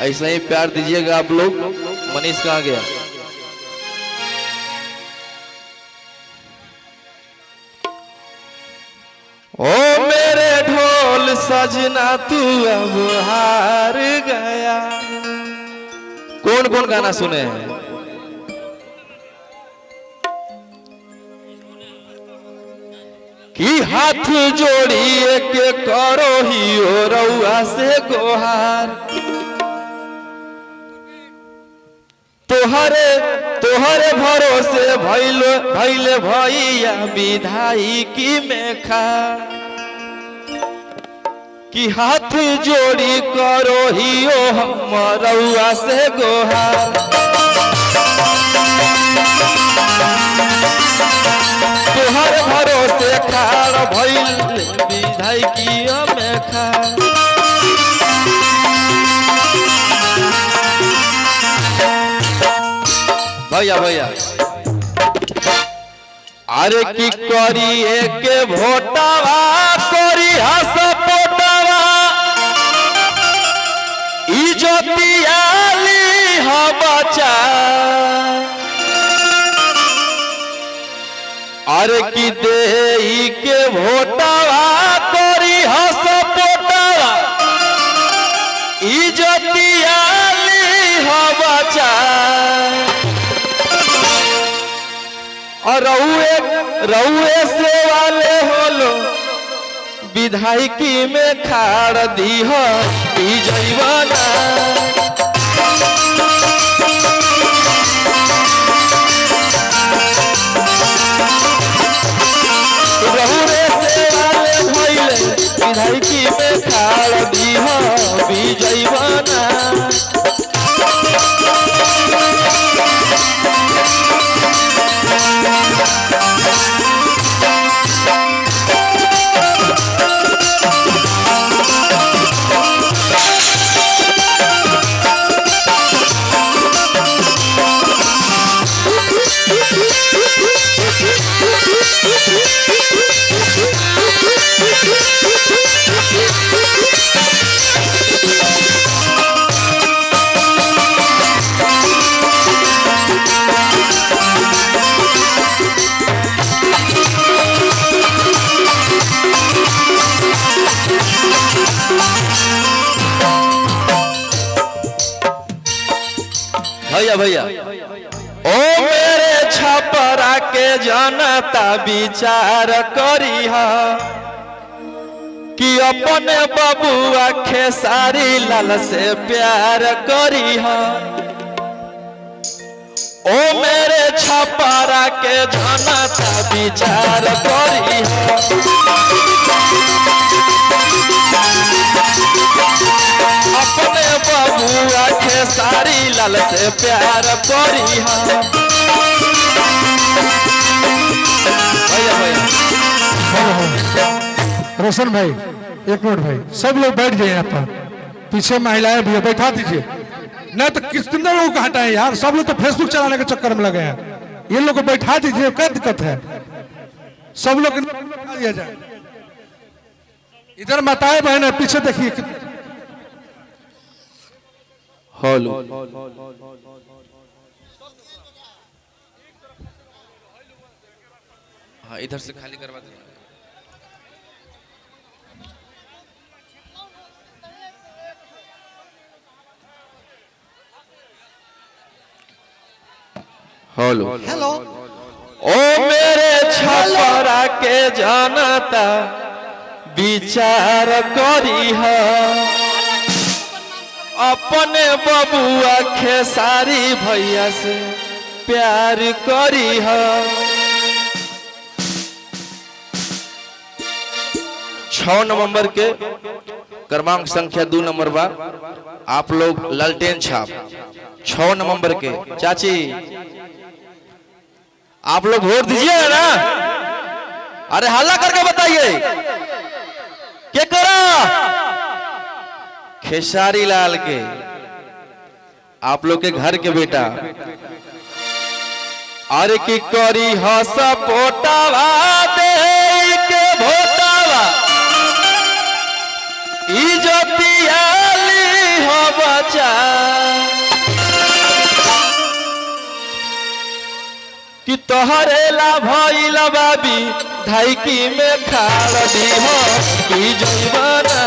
ऐसा ही प्यार दीजिएगा आप लोग। मनीष कहाँ गया? ओ मेरे ढोल सजना तू अब हार गया। कौन कौन गाना सुने हैं? कि हाथ जोड़िए के करो ही ओ रउआ से गोहार। तोहरे तोहरे भरोसे भैले भैया विधायकी में खा। कि हाथ जोड़ी करो ही ओ हम रउआ से गोहार। तोहर भरोसे खाड़ भइल विधायकी में खा। भैया भैया अरे की करी एक भोटावा करी हस पोटावा इज्जतियाली ह बचा। अरे की देई के भोटावा करी हस पोटावा इज्जतियाली ह बचा। और रउए से वाले होलो विधायकी में खाड़ दी हो जैवना। रउए से वाले भइले विधायकी में खाड़ दी हो जैवना। भैया भैया ओ मेरे छपरा के जनता विचार करी हा। कि अपने बबुआ खेसारी लाल से प्यार करी हा। ओ मेरे छपरा के जनता विचार करी हा। अपने बबुआ खेसारी लाल से प्यार करी हा। भैया भैया रोशन भाई एक मिनट भाई, सब लोग बैठ गए यहाँ पर। पीछे महिलाएं भी बैठा दीजिए, नहीं तो कितने लोगों को हटाए यार। सब लोग तो फेसबुक चलाने के चक्कर में लगे हैं। ये लोग को बैठा दीजिए, क्या दिक्कत है? सब लोग बैठा दिया जाए। इधर माताएं बहन पीछे देखिए। हेलो हाँ इधर से खाली करवा दे। हेलो हेलो ओ मेरे छपरा के जनता विचार करी है। अपने बबुआ खेसारी भैया से प्यार करी है। 6 नवंबर के क्रमांक संख्या 2 नंबर बा। आप लोग लालटेन छाप 6 नवंबर के। चाची आप लोग वोट दीजिए ना। अरे हल्ला करके बताइए क्या करा? खेसारी लाल के, आप लोग के घर के बेटा। अरे की करी हस पोटावा दे के भोटावा इज्जतियाली हो बचा। तोहरेला भइल बाबी धाइकी में खाड़ दी हो की जइबना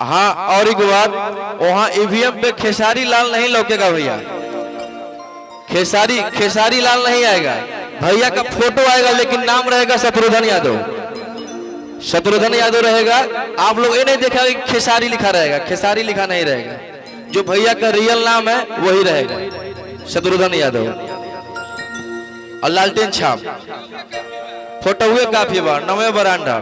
हाँ और एक बात, वहाँ ईवीएम पे खेसारी लाल नहीं लौकेगा भैया, खेसारी लाल नहीं आएगा भैया का फोटो आएगा लेकिन नाम रहेगा शत्रुघ्न यादव रहेगा। आप लोग ये नहीं देखा कि खेसारी लिखा रहेगा, खेसारी लिखा नहीं रहेगा, जो भैया का रियल नाम है वही रहेगा शत्रुघ्न यादव। और लालटेन छाप फोटो हुए काफी बार नवे बरांडा